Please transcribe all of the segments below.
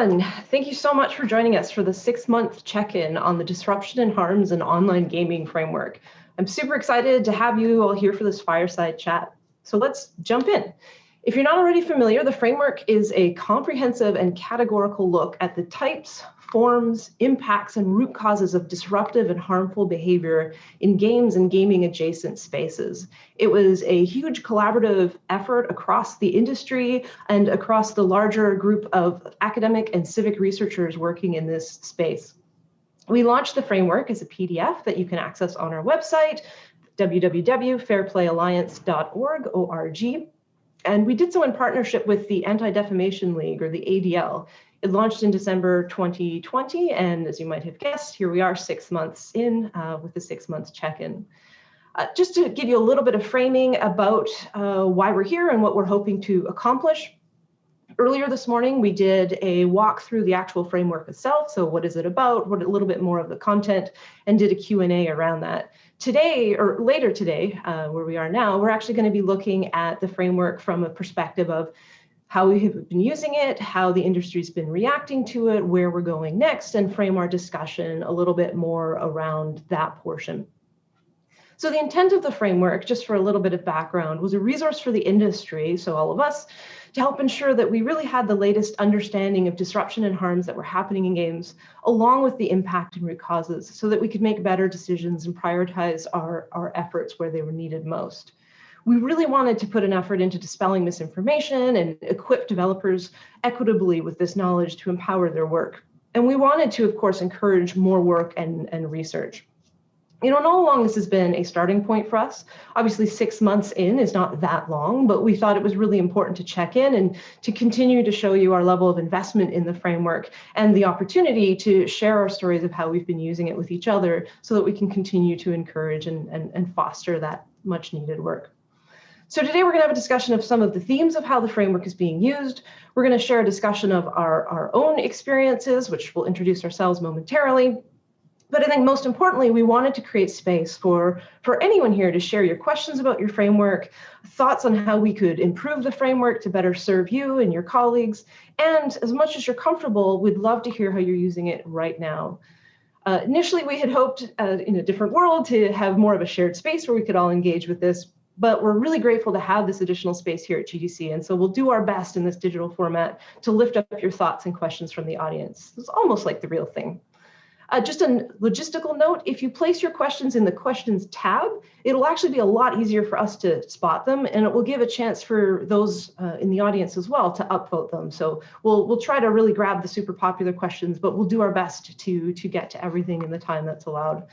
everyone. Thank you so much for joining us for the 6-month check-in on the disruption and harms in online gaming framework. I'm super excited to have you all here for this fireside chat. So let's jump in. If you're not already familiar, the framework is a comprehensive and categorical look at the types, forms, impacts, and root causes of disruptive and harmful behavior in games and gaming adjacent spaces. It was a huge collaborative effort across the industry and across the larger group of academic and civic researchers working in this space. We launched the framework as a PDF that you can access on our website, www.fairplayalliance.org. And we did so in partnership with the Anti-Defamation League, or the ADL. It launched in December 2020, and as you might have guessed, here we are 6 months in with the 6 months check-in. Just to give you a little bit of framing about why we're here and what we're hoping to accomplish. Earlier this morning, we did a walk through the actual framework itself. So what is it about? What a little bit more of the content, and did a Q&A around that. Today, or later today, where we are now, we're actually going to be looking at the framework from a perspective of how we have been using it, how the industry's been reacting to it, where we're going next, and frame our discussion a little bit more around that portion. So the intent of the framework, just for a little bit of background, was a resource for the industry, so all of us, to help ensure that we really had the latest understanding of disruption and harms that were happening in games, along with the impact and root causes, so that we could make better decisions and prioritize our efforts where they were needed most. We really wanted to put an effort into dispelling misinformation and equip developers equitably with this knowledge to empower their work. And we wanted to, of course, encourage more work and research. And all along, this has been a starting point for us. Obviously, 6 months in is not that long, but we thought it was really important to check in and to continue to show you our level of investment in the framework and the opportunity to share our stories of how we've been using it with each other so that we can continue to encourage and foster that much needed work. So today we're going to have a discussion of some of the themes of how the framework is being used. We're going to share a discussion of our own experiences, which we'll introduce ourselves momentarily. But I think most importantly, we wanted to create space for anyone here to share your questions about your framework, thoughts on how we could improve the framework to better serve you and your colleagues. And as much as you're comfortable, we'd love to hear how you're using it right now. Initially, we had hoped in a different world to have more of a shared space where we could all engage with this. But we're really grateful to have this additional space here at GDC. And so we'll do our best in this digital format to lift up your thoughts and questions from the audience. It's almost like the real thing. Just a logistical note, if you place your questions in the questions tab, it'll actually be a lot easier for us to spot them, and it will give a chance for those in the audience as well to upvote them. So we'll try to really grab the super popular questions, but we'll do our best to get to everything in the time that's allowed.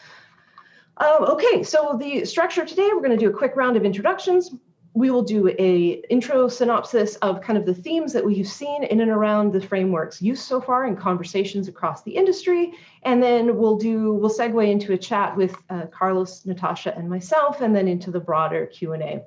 Okay, so the structure today, we're going to do a quick round of introductions. We will do a intro synopsis of kind of the themes that we've seen in and around the framework's use so far in conversations across the industry. And then we'll segue into a chat with Carlos, Natasha, and myself, and then into the broader Q&A.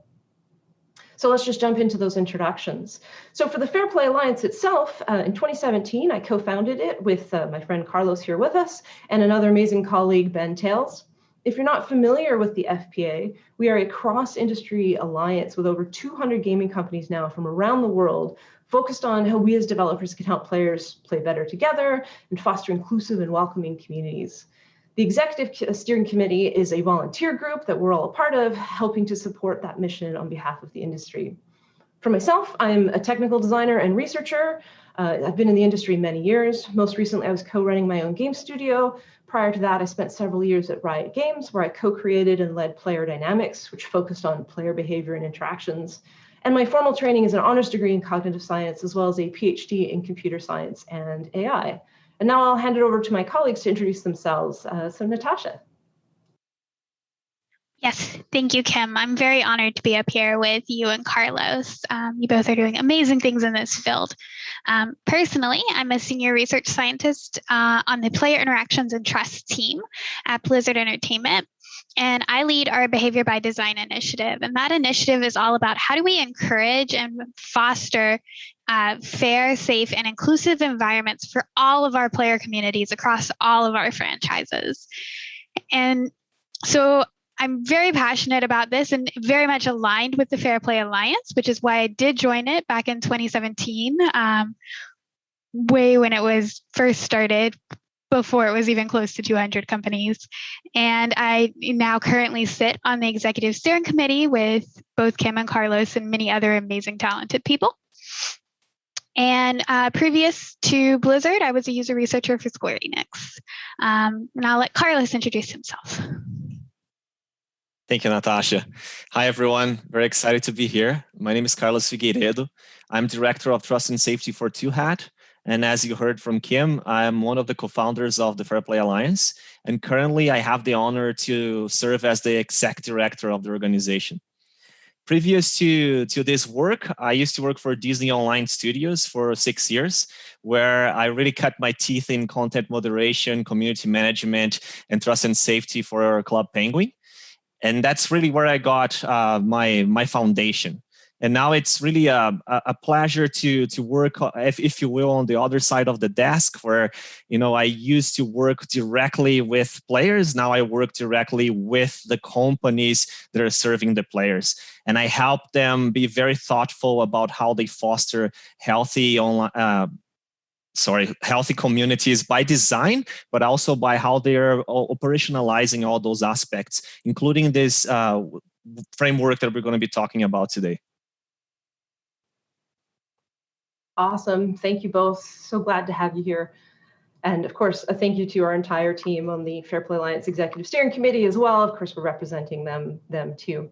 So let's just jump into those introductions. So for the Fair Play Alliance itself, in 2017, I co-founded it with my friend Carlos here with us and another amazing colleague, Ben Tales. If you're not familiar with the FPA, we are a cross-industry alliance with over 200 gaming companies now from around the world, focused on how we as developers can help players play better together and foster inclusive and welcoming communities. The Executive Steering Committee is a volunteer group that we're all a part of, helping to support that mission on behalf of the industry. For myself, I'm a technical designer and researcher. I've been in the industry many years. Most recently, I was co-running my own game studio. Prior to that, I spent several years at Riot Games, where I co-created and led Player Dynamics, which focused on player behavior and interactions. And my formal training is an honors degree in cognitive science, as well as a PhD in computer science and AI. And now I'll hand it over to my colleagues to introduce themselves. So Natasha. Yes, thank you, Kim. I'm very honored to be up here with you and Carlos. You both are doing amazing things in this field. Personally, I'm a senior research scientist on the Player Interactions and Trust team at Blizzard Entertainment, and I lead our Behavior by Design initiative. And that initiative is all about how do we encourage and foster fair, safe, and inclusive environments for all of our player communities across all of our franchises. And so I'm very passionate about this and very much aligned with the Fair Play Alliance, which is why I did join it back in 2017. way when it was first started, before it was even close to 200 companies. And I now currently sit on the executive steering committee with both Kim and Carlos and many other amazing, talented people. And previous to Blizzard, I was a user researcher for Square Enix. And I'll let Carlos introduce himself. Thank you, Natasha. Hi, everyone. Very excited to be here. My name is Carlos Figueiredo. I'm Director of Trust and Safety for 2Hat. And as you heard from Kim, I'm one of the co-founders of the Fair Play Alliance. And currently, I have the honor to serve as the exec director of the organization. Previous to this work, I used to work for Disney Online Studios for 6 years, where I really cut my teeth in content moderation, community management, and trust and safety for Club Penguin. And that's really where I got my foundation. And now it's really a pleasure to work, if you will, on the other side of the desk, where I used to work directly with players. Now I work directly with the companies that are serving the players, and I help them be very thoughtful about how they foster healthy healthy communities by design, but also by how they're operationalizing all those aspects, including this framework that we're going to be talking about today. Awesome. Thank you both. So glad to have you here. And of course, a thank you to our entire team on the Fair Play Alliance Executive Steering Committee as well. Of course, we're representing them too.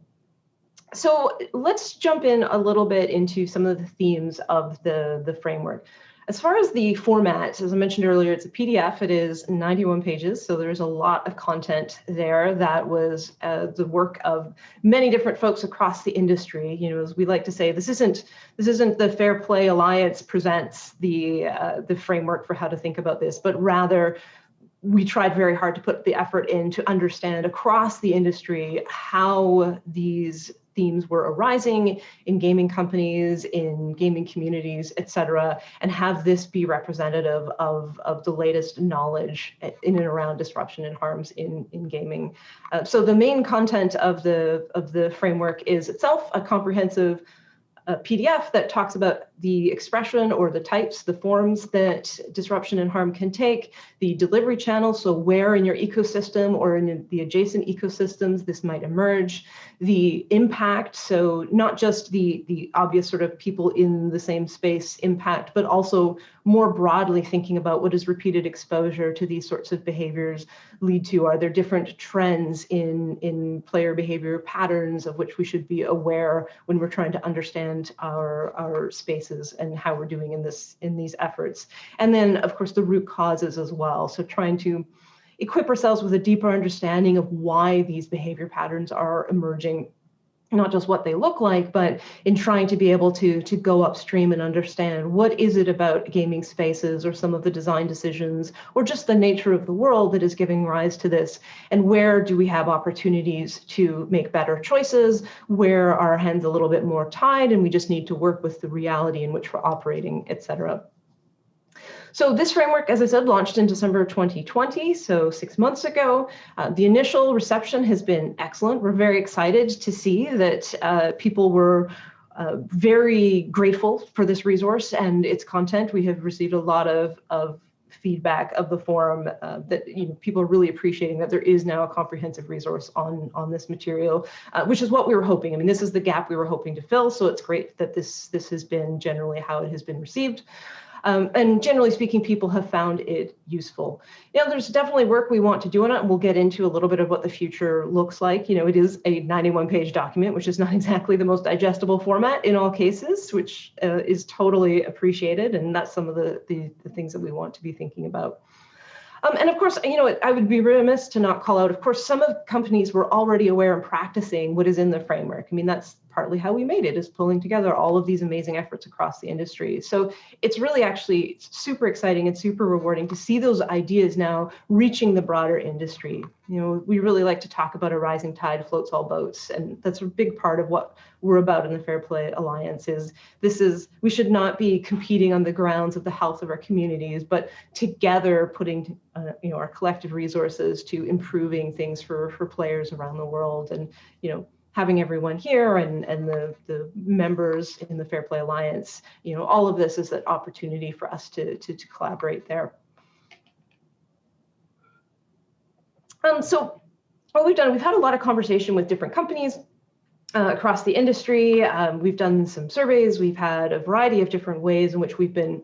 So let's jump in a little bit into some of the themes of the framework. As far as the format, as I mentioned earlier, it's a PDF. It is 91 pages, so there's a lot of content there that was the work of many different folks across the industry. As we like to say, this isn't the Fair Play Alliance presents the framework for how to think about this, but rather we tried very hard to put the effort in to understand across the industry how these themes were arising in gaming companies, in gaming communities, et cetera, and have this be representative of the latest knowledge in and around disruption and harms in gaming. So the main content of the framework is itself a comprehensive PDF that talks about the expression or the types, the forms that disruption and harm can take, the delivery channel, so where in your ecosystem or in the adjacent ecosystems this might emerge, the impact, so not just the obvious sort of people in the same space impact, but also more broadly thinking about what does repeated exposure to these sorts of behaviors lead to? Are there different trends in player behavior patterns of which we should be aware when we're trying to understand our spaces and how we're doing in these efforts? And then, of course, the root causes as well. So trying to equip ourselves with a deeper understanding of why these behavior patterns are emerging, not just what they look like, but in trying to be able to go upstream and understand what is it about gaming spaces or some of the design decisions or just the nature of the world that is giving rise to this, and where do we have opportunities to make better choices, where are our hands a little bit more tied and we just need to work with the reality in which we're operating, et cetera. So this framework, as I said, launched in December 2020, so 6 months ago. The initial reception has been excellent. We're very excited to see that people were very grateful for this resource and its content. We have received a lot of feedback of the forum that people are really appreciating that there is now a comprehensive resource on this material, which is what we were hoping. I mean, this is the gap we were hoping to fill, so it's great that this has been generally how it has been received. And generally speaking, people have found it useful. There's definitely work we want to do on it, and we'll get into a little bit of what the future looks like. It is a 91-page document, which is not exactly the most digestible format in all cases, which is totally appreciated, and that's some of the things that we want to be thinking about. And of course, I would be remiss to not call out, of course, some of companies were already aware and practicing what is in the framework. I mean, that's partly how we made it, is pulling together all of these amazing efforts across the industry. So it's really actually super exciting and super rewarding to see those ideas now reaching the broader industry. We really like to talk about a rising tide floats all boats, and that's a big part of what we're about in the Fair Play Alliance. We should not be competing on the grounds of the health of our communities, but together putting our collective resources to improving things for players around the world, and having everyone here and the members in the Fair Play Alliance, all of this is an opportunity for us to collaborate there. So what we've done, we've had a lot of conversation with different companies across the industry. We've done some surveys. We've had a variety of different ways in which we've been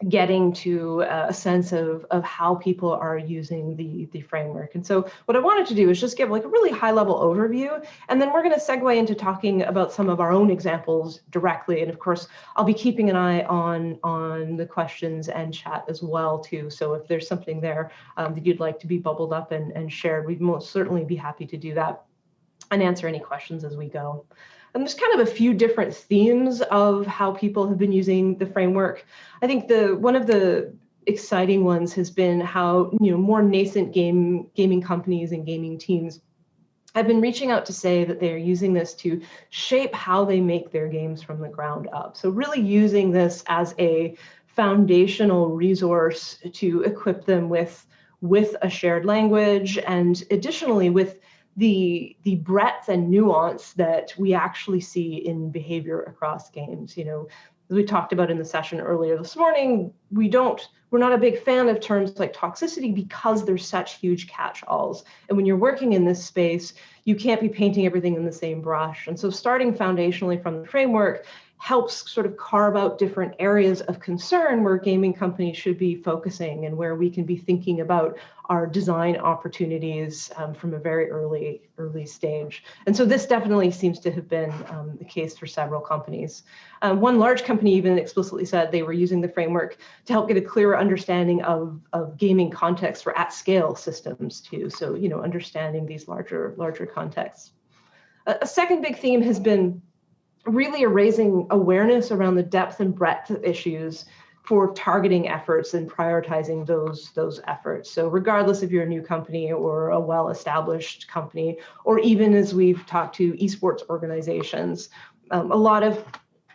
getting to a sense of how people are using the framework. And so what I wanted to do is just give like a really high level overview, and then we're going to segue into talking about some of our own examples directly. And of course, I'll be keeping an eye on the questions and chat as well too. So if there's something there that you'd like to be bubbled up and shared, we'd most certainly be happy to do that and answer any questions as we go. And there's kind of a few different themes of how people have been using the framework. I think one of the exciting ones has been how more nascent gaming companies and gaming teams have been reaching out to say that they are using this to shape how they make their games from the ground up. So really using this as a foundational resource to equip them with a shared language, and additionally with the breadth and nuance that we actually see in behavior across games. As we talked about in the session earlier this morning, we're not a big fan of terms like toxicity because there's such huge catch-alls. And when you're working in this space, you can't be painting everything in the same brush. And so starting foundationally from the framework helps sort of carve out different areas of concern where gaming companies should be focusing and where we can be thinking about our design opportunities from a very early stage. And so this definitely seems to have been the case for several companies. One large company even explicitly said they were using the framework to help get a clearer understanding of gaming context for at-scale systems too. So, understanding these larger contexts. A second big theme has been really raising awareness around the depth and breadth of issues for targeting efforts and prioritizing those efforts. So regardless if you're a new company or a well-established company, or even as we've talked to esports organizations, a lot of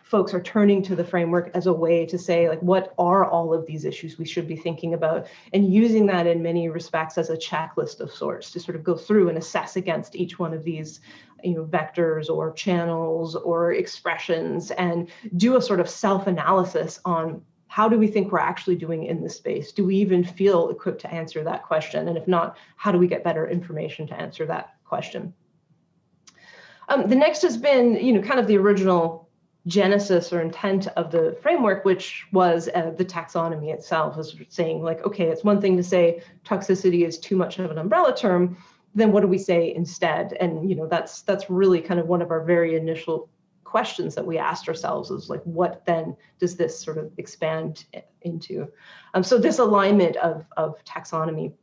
folks are turning to the framework as a way to say, like, what are all of these issues we should be thinking about, and using that in many respects as a checklist of sorts to sort of go through and assess against each one of these vectors or channels or expressions and do a sort of self-analysis on how do we think we're actually doing in this space? Do we even feel equipped to answer that question? And if not, how do we get better information to answer that question? The next has been, kind of the original genesis or intent of the framework, which was the taxonomy itself, was saying like, okay, it's one thing to say toxicity is too much of an umbrella term, then what do we say instead? And that's really kind of one of our very initial questions that we asked ourselves is like, what then does this sort of expand into? So this alignment of taxonomy.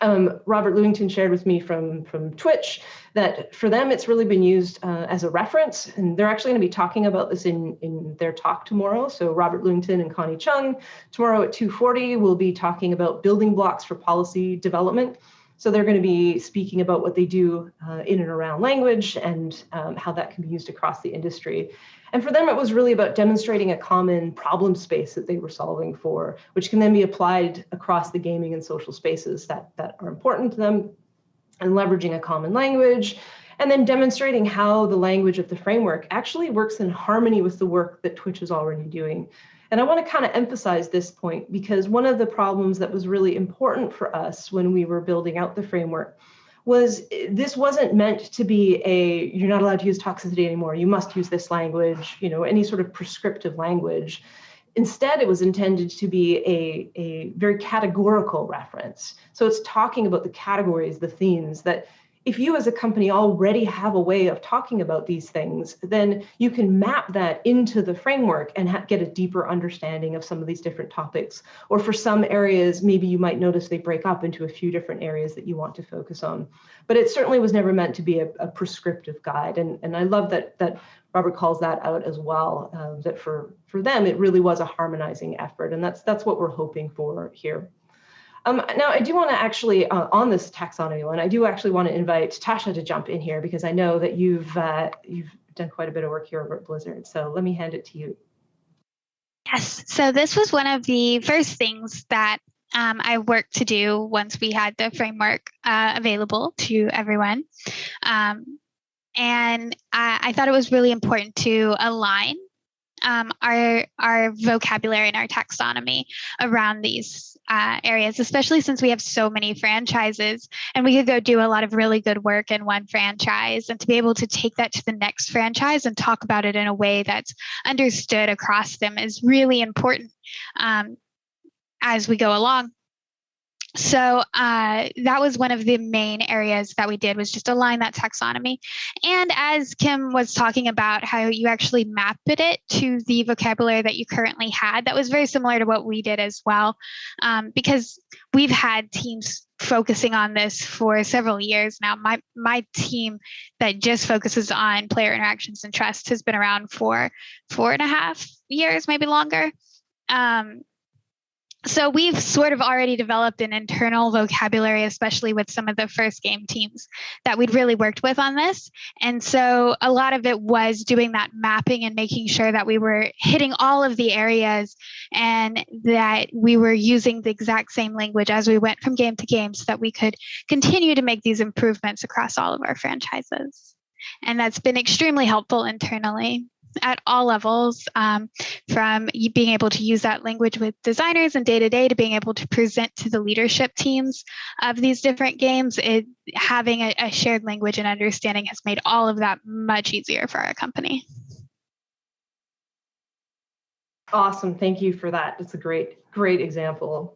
Robert Lewington shared with me from Twitch that for them it's really been used as a reference, and they're actually going to be talking about this in their talk tomorrow. So Robert Lewington and Connie Chung tomorrow at 2:40 will be talking about building blocks for policy development. So they're going to be speaking about what they do in and around language and how that can be used across the industry. And for them, it was really about demonstrating a common problem space that they were solving for, which can then be applied across the gaming and social spaces that are important to them, and leveraging a common language, and then demonstrating how the language of the framework actually works in harmony with the work that Twitch is already doing. And I want to kind of emphasize this point because one of the problems that was really important for us when we were building out the framework was this wasn't meant to be you're not allowed to use toxicity anymore, you must use this language, any sort of prescriptive language. Instead, it was intended to be a very categorical reference. So it's talking about the categories, the themes that if you as a company already have a way of talking about these things, then you can map that into the framework and get a deeper understanding of some of these different topics. Or for some areas, maybe you might notice they break up into a few different areas that you want to focus on. But it certainly was never meant to be a prescriptive guide. And I love that Robert calls that out as well, that for them, it really was a harmonizing effort. And that's what we're hoping for here. Now, I do want to actually, on this taxonomy one, I do actually want to invite Tasha to jump in here because I know that you've done quite a bit of work here over at Blizzard. So let me hand it to you. Yes, so this was one of the first things that I worked to do once we had the framework available to everyone. And I thought it was really important to align our vocabulary and our taxonomy around these areas, especially since we have so many franchises and we could go do a lot of really good work in one franchise, and to be able to take that to the next franchise and talk about it in a way that's understood across them is really important as we go along. So that was one of the main areas that we did, was just align that taxonomy. And as Kim was talking about how you actually mapped it to the vocabulary that you currently had, that was very similar to what we did as well, because we've had teams focusing on this for several years now. My team that just focuses on player interactions and trust has been around for 4.5 years, maybe longer. So we've sort of already developed an internal vocabulary, especially with some of the first game teams that we'd really worked with on this. And so a lot of it was doing that mapping and making sure that we were hitting all of the areas and that we were using the exact same language as we went from game to game, so that we could continue to make these improvements across all of our franchises. And that's been extremely helpful internally at all levels, from being able to use that language with designers and day-to-day to being able to present to the leadership teams of these different games. Having a shared language and understanding has made all of that much easier for our company. Awesome, thank you for that. It's a great example.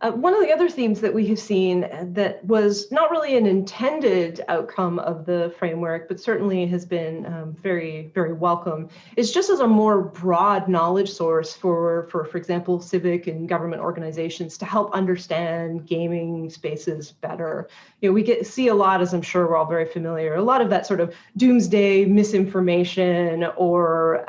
One of the other themes that we have seen that was not really an intended outcome of the framework, but certainly has been very welcome, is just as a more broad knowledge source for example, civic and government organizations to help understand gaming spaces better. You know, we see a lot, as I'm sure we're all very familiar, a lot of that sort of doomsday misinformation or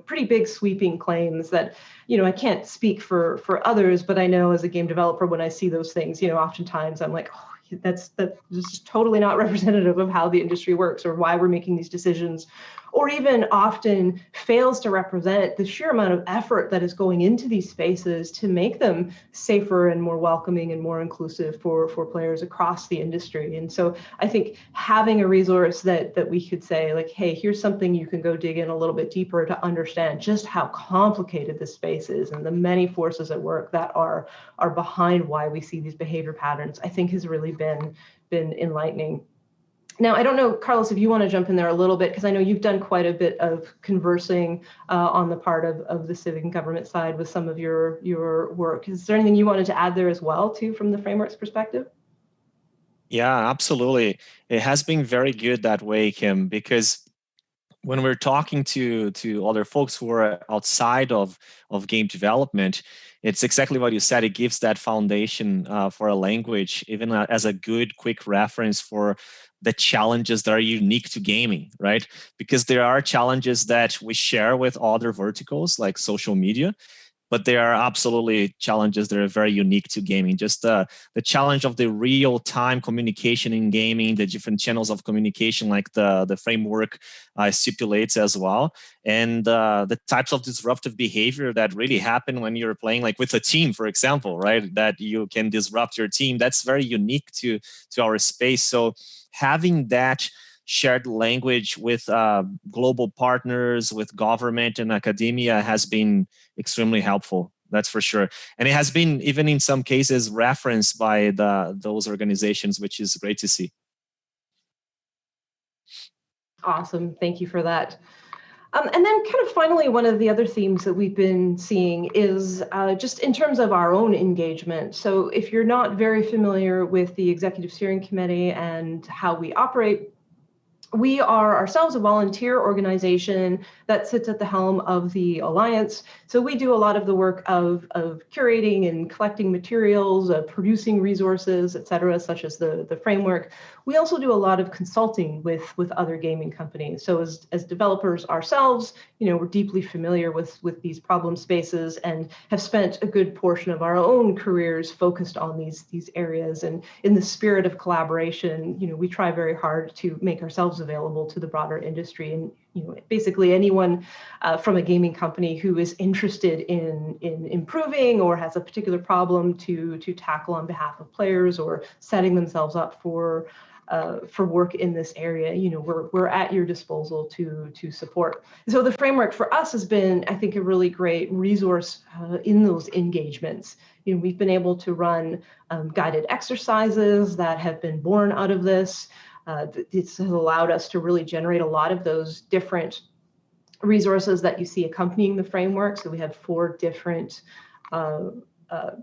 pretty big sweeping claims that, I can't speak for others, but I know as a game developer, when I see those things, oftentimes I'm like, oh, that's just totally not representative of how the industry works or why we're making these decisions, or even often fails to represent the sheer amount of effort that is going into these spaces to make them safer and more welcoming and more inclusive for players across the industry. And so I think having a resource that we could say, like, hey, here's something you can go dig in a little bit deeper to understand just how complicated this space is and the many forces at work that are behind why we see these behavior patterns, I think has really been enlightening. Now, I don't know, Carlos, if you want to jump in there a little bit, because I know you've done quite a bit of conversing on the part of the civic and government side with some of your work. Is there anything you wanted to add there as well, too, from the framework's perspective? Yeah, absolutely. It has been very good that way, Kim, because when we're talking to other folks who are outside of game development, it's exactly what you said. It gives that foundation for a language, even as a good, quick reference for the challenges that are unique to gaming, right? Because there are challenges that we share with other verticals like social media, but there are absolutely challenges that are very unique to gaming. Just the challenge of the real-time communication in gaming, the different channels of communication, like the framework stipulates as well, and the types of disruptive behavior that really happen when you're playing, like with a team, for example, right? That you can disrupt your team. That's very unique to our space. So having that shared language with global partners, with government and academia has been extremely helpful. That's for sure. And it has been, even in some cases, referenced by those organizations, which is great to see. Awesome. Thank you for that. And then kind of finally, one of the other themes that we've been seeing is just in terms of our own engagement. So if you're not very familiar with the Executive Steering Committee and how we operate, we are ourselves a volunteer organization that sits at the helm of the Alliance. So we do a lot of the work of curating and collecting materials, producing resources, et cetera, such as the framework. We also do a lot of consulting with other gaming companies. So as developers ourselves, we're deeply familiar with these problem spaces and have spent a good portion of our own careers focused on these areas. And in the spirit of collaboration, we try very hard to make ourselves available to the broader industry. And basically anyone from a gaming company who is interested in improving or has a particular problem to tackle on behalf of players or setting themselves up for for work in this area, we're at your disposal to support. So the framework for us has been, I think, a really great resource in those engagements. We've been able to run guided exercises that have been born out of this. This has allowed us to really generate a lot of those different resources that you see accompanying the framework. So we have 4 different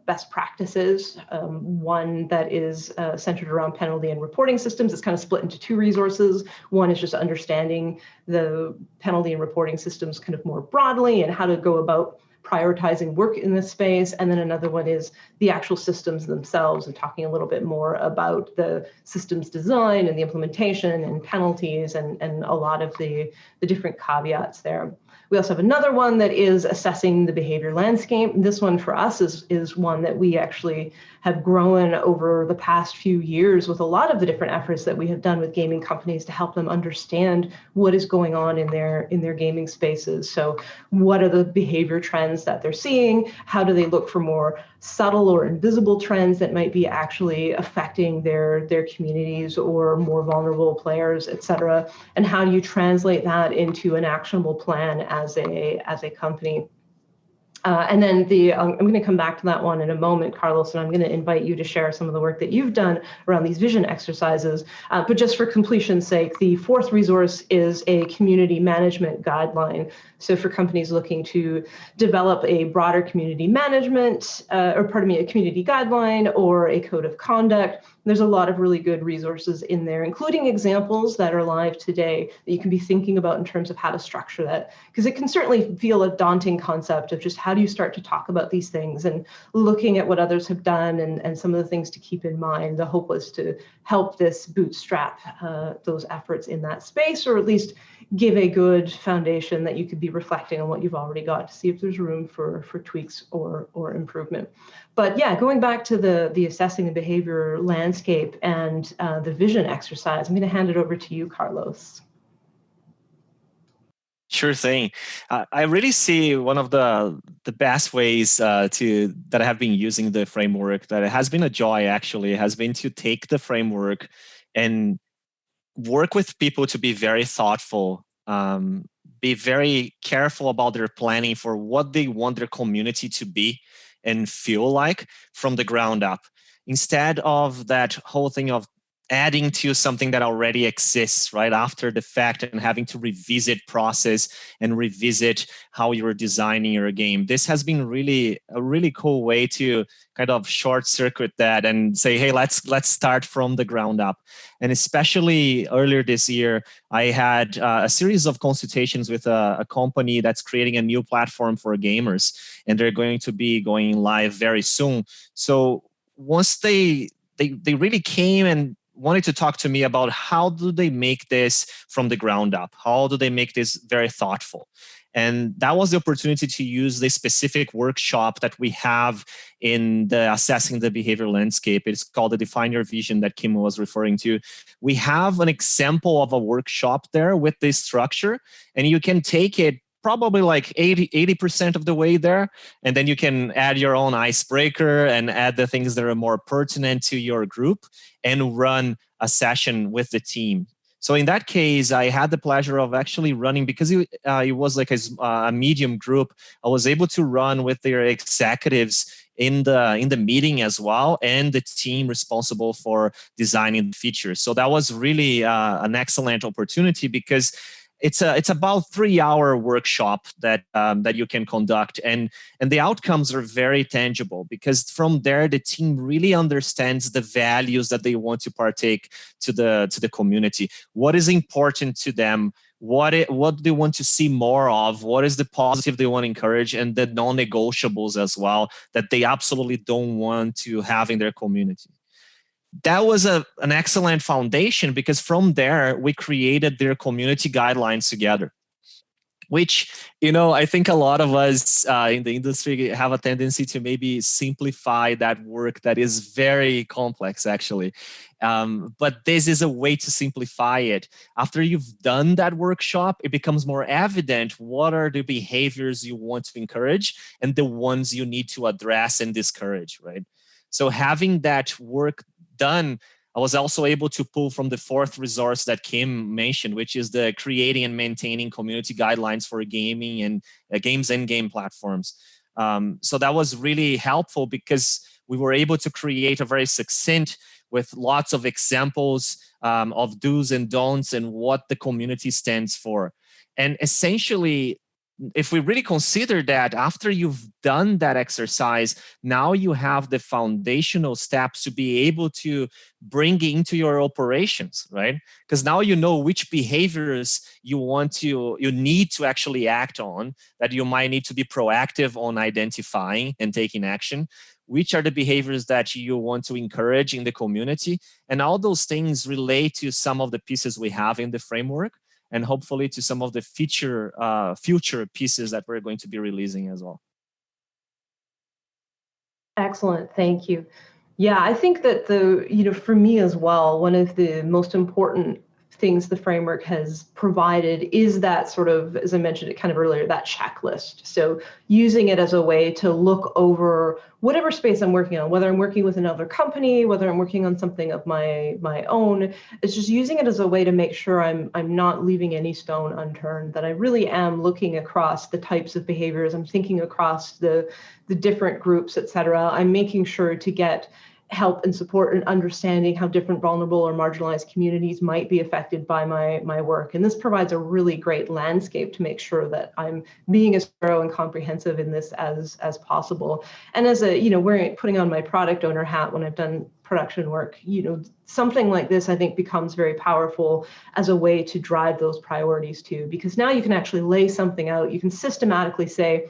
best practices. One that is centered around penalty and reporting systems. It's kind of split into 2 resources. One is just understanding the penalty and reporting systems kind of more broadly and how to go about prioritizing work in this space. And then another one is the actual systems themselves and talking a little bit more about the systems design and the implementation and penalties and a lot of the different caveats there. We also have another one that is assessing the behavior landscape. This one for us is one that we actually have grown over the past few years with a lot of the different efforts that we have done with gaming companies to help them understand what is going on in their gaming spaces. So what are the behavior trends that they're seeing? How do they look for more subtle or invisible trends that might be actually affecting their communities or more vulnerable players, et cetera? And how do you translate that into an actionable plan as a company? And then I'm going to come back to that one in a moment, Carlos, and I'm going to invite you to share some of the work that you've done around these vision exercises. But just for completion's sake, the 4th resource is a community management guideline. So for companies looking to develop a broader community management, a community guideline or a code of conduct, there's a lot of really good resources in there, including examples that are live today that you can be thinking about in terms of how to structure that. Because it can certainly feel a daunting concept of just how do you start to talk about these things and looking at what others have done and some of the things to keep in mind. The hope was to help this bootstrap those efforts in that space, or at least give a good foundation that you could be reflecting on what you've already got to see if there's room for tweaks or improvement. But yeah, going back to the assessing the behavior landscape and the vision exercise, I'm going to hand it over to you, Carlos. Sure thing. I really see one of the best ways that I have been using the framework, that it has been a joy actually, has been to take the framework and work with people to be very thoughtful, be very careful about their planning for what they want their community to be and feel like from the ground up, instead of that whole thing of adding to something that already exists right after the fact and having to revisit process and revisit how you're designing your game. This has been really a really cool way to kind of short circuit that and say, hey, let's start from the ground up. And especially earlier this year, I had a series of consultations with a company that's creating a new platform for gamers, and they're going to be going live very soon. So once they really came and wanted to talk to me about how do they make this from the ground up? How do they make this very thoughtful? And that was the opportunity to use the specific workshop that we have in the assessing the behavior landscape. It's called the Define Your Vision that Kim was referring to. We have an example of a workshop there with this structure, and you can take it probably like 80% of the way there. And then you can add your own icebreaker and add the things that are more pertinent to your group and run a session with the team. So in that case, I had the pleasure of actually running, because it was like a medium group. I was able to run with their executives in the meeting as well, and the team responsible for designing the features. So that was really an excellent opportunity, because it's about 3-hour workshop that you can conduct, and the outcomes are very tangible, because from there the team really understands the values that they want to partake to the community. What is important to them? What they want to see more of? What is the positive they want to encourage, and the non-negotiables as well that they absolutely don't want to have in their community. That was an excellent foundation, because from there we created their community guidelines together, which, I think a lot of us in the industry have a tendency to maybe simplify that work that is very complex actually. But this is a way to simplify it. After you've done that workshop, it becomes more evident what are the behaviors you want to encourage and the ones you need to address and discourage, right? So having that work done I was also able to pull from the fourth resource that Kim mentioned, which is the creating and maintaining community guidelines for gaming and games and game platforms. So that was really helpful because we were able to create a very succinct with lots of examples of do's and don'ts and what the community stands for. And essentially, if we really consider that after you've done that exercise, now you have the foundational steps to be able to bring into your operations, right? Because now you know which behaviors you need to actually act on, that you might need to be proactive on identifying and taking action. Which are the behaviors that you want to encourage in the community? And all those things relate to some of the pieces we have in the framework, and hopefully to some of the future pieces that we're going to be releasing as well. Excellent, thank you. Yeah, I think that for me as well, one of the most important things the framework has provided is that sort of, as I mentioned it kind of earlier, that checklist. So using it as a way to look over whatever space I'm working on, whether I'm working with another company, whether I'm working on something of my own, it's just using it as a way to make sure I'm not leaving any stone unturned, that I really am looking across the types of behaviors, I'm thinking across the different groups, et cetera. I'm making sure to get help and support and understanding how different vulnerable or marginalized communities might be affected by my work. And this provides a really great landscape to make sure that I'm being as thorough and comprehensive in this as possible. And as we're putting on my product owner hat when I've done production work, something like this, I think, becomes very powerful as a way to drive those priorities too, because now you can actually lay something out. You can systematically say,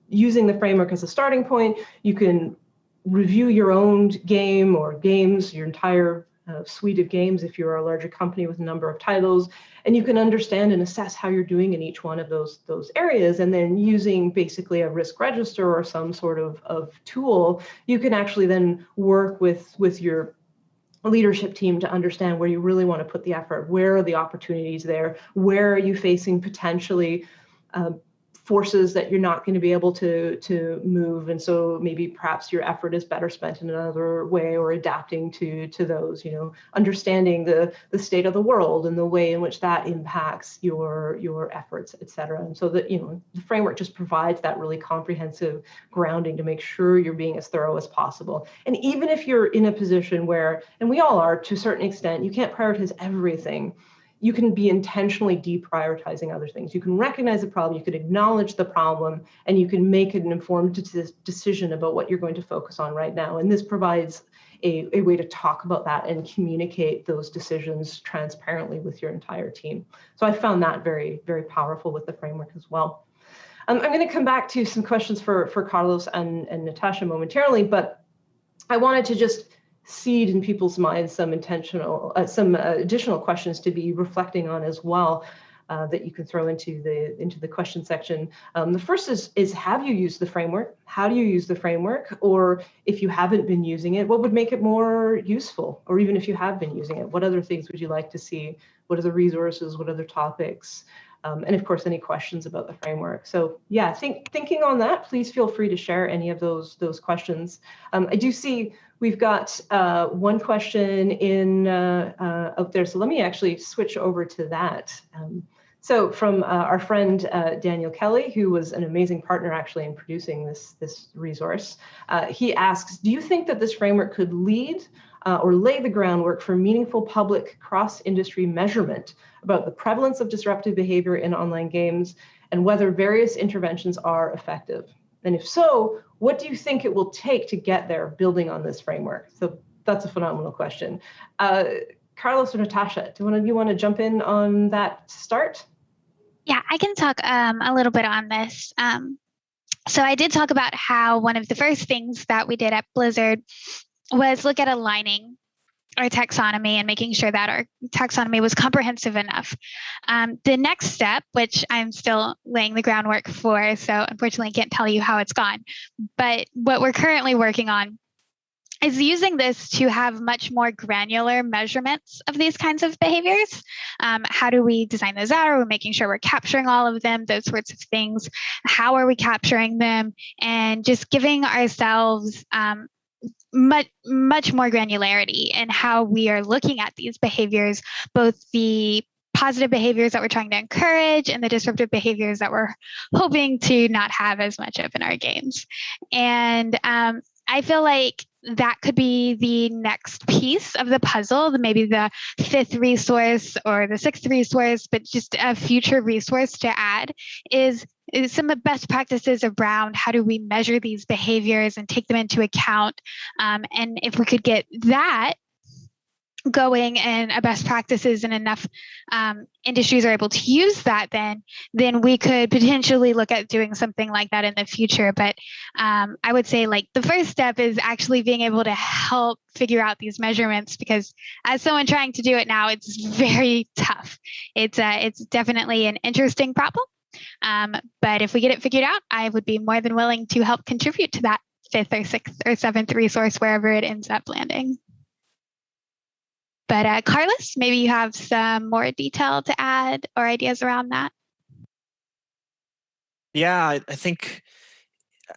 using the framework as a starting point, you can review your own game or games, your entire suite of games if you're a larger company with a number of titles, and you can understand and assess how you're doing in each one of those areas. And then using basically a risk register or some sort of tool, you can actually then work with your leadership team to understand where you really want to put the effort. Where are the opportunities there? Where are you facing potentially forces that you're not going to be able to move, and so maybe perhaps your effort is better spent in another way, or adapting to those, understanding the state of the world and the way in which that impacts your efforts, et cetera. And so that the framework just provides that really comprehensive grounding to make sure you're being as thorough as possible. And even if you're in a position where, and we all are to a certain extent, you can't prioritize everything, you can be intentionally deprioritizing other things. You can recognize the problem, you can acknowledge the problem, and you can make an informed decision about what you're going to focus on right now. And this provides a way to talk about that and communicate those decisions transparently with your entire team. So I found that very, very powerful with the framework as well. I'm going to come back to some questions for Carlos and Natasha momentarily, but I wanted to just seed in people's minds some additional questions to be reflecting on as well, that you can throw into the question section. The first is have you used the framework? How do you use the framework? Or if you haven't been using it, what would make it more useful? Or even if you have been using it, what other things would you like to see? What are the resources? What other topics? And of course, any questions about the framework. So yeah, thinking on that, please feel free to share any of those questions. I do see we've got one question out there, so let me actually switch over to that. So from our friend Daniel Kelly, who was an amazing partner actually in producing this resource, he asks, do you think that this framework could lead or lay the groundwork for meaningful public cross-industry measurement about the prevalence of disruptive behavior in online games and whether various interventions are effective? And if so, what do you think it will take to get there building on this framework? So that's a phenomenal question. Carlos or Natasha, do one of you want to jump in on that to start? Yeah, I can talk a little bit on this. So I did talk about how one of the first things that we did at Blizzard was look at aligning our taxonomy and making sure that our taxonomy was comprehensive enough. The next step, which I'm still laying the groundwork for, so unfortunately I can't tell you how it's gone, but what we're currently working on is using this to have much more granular measurements of these kinds of behaviors. How do we design those out? Are we making sure we're capturing all of them, those sorts of things? How are we capturing them? And just giving ourselves much more granularity in how we are looking at these behaviors, both the positive behaviors that we're trying to encourage and the disruptive behaviors that we're hoping to not have as much of in our games. And I feel like that could be the next piece of the puzzle, maybe the fifth resource or the sixth resource, but just a future resource to add is some of the best practices around how do we measure these behaviors and take them into account. And if we could get that going and a best practices and enough industries are able to use that, then we could potentially look at doing something like that in the future. But I would say like the first step is actually being able to help figure out these measurements, because as someone trying to do it now, it's very tough. It's definitely an interesting problem. But if we get it figured out, I would be more than willing to help contribute to that fifth or sixth or seventh resource, wherever it ends up landing. But Carlos, maybe you have some more detail to add or ideas around that. Yeah, I think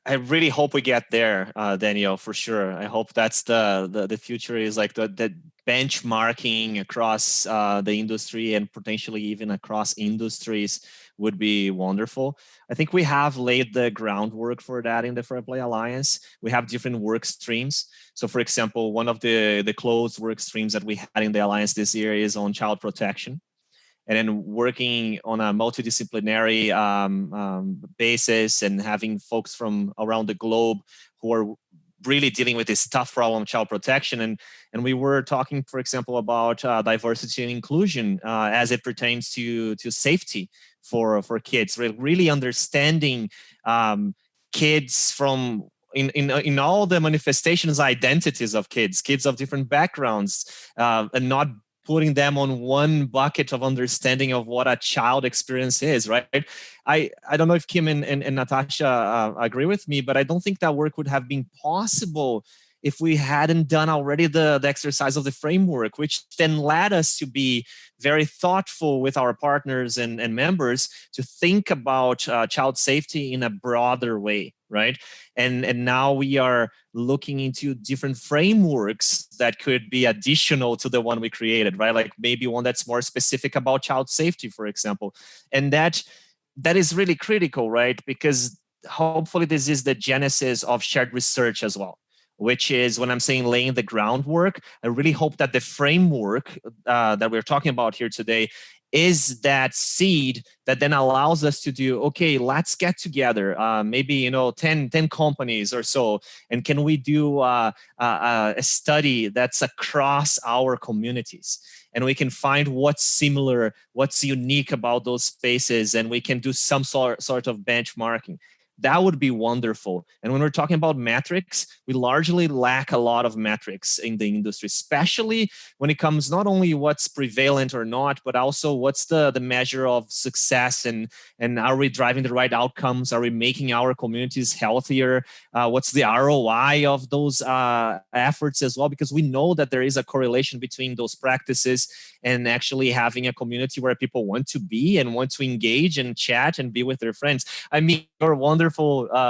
I really hope we get there, Daniel, for sure. I hope that's the future, is like the benchmarking across the industry and potentially even across industries would be wonderful. I think we have laid the groundwork for that in the Fair Play Alliance. We have different work streams. So for example, one of the closed work streams that we had in the Alliance this year is on child protection. And then working on a multidisciplinary basis and having folks from around the globe who are really dealing with this tough problem of child protection. And we were talking, for example, about diversity and inclusion as it pertains to safety for kids, really understanding kids from in all the manifestations, identities of kids of different backgrounds, and not putting them on one bucket of understanding of what a child experience is, right? I don't know if Kim and Natasha agree with me, but I don't think that work would have been possible if we hadn't done already the exercise of the framework, which then led us to be very thoughtful with our partners and members to think about child safety in a broader way, right? And now we are looking into different frameworks that could be additional to the one we created, right? Like maybe one that's more specific about child safety, for example. And that is really critical, right? Because hopefully this is the genesis of shared research as well, which is when I'm saying laying the groundwork, I really hope that the framework that we're talking about here today is that seed that then allows us to do, okay, let's get together, maybe 10 companies or so, and can we do a study that's across our communities, and we can find what's similar, what's unique about those spaces, and we can do some sort of benchmarking. That would be wonderful. And when we're talking about metrics, we largely lack a lot of metrics in the industry, especially when it comes not only what's prevalent or not, but also what's the measure of success, and are we driving the right outcomes? Are we making our communities healthier? What's the ROI of those efforts as well? Because we know that there is a correlation between those practices and actually having a community where people want to be and want to engage and chat and be with their friends. I mean, your wonderful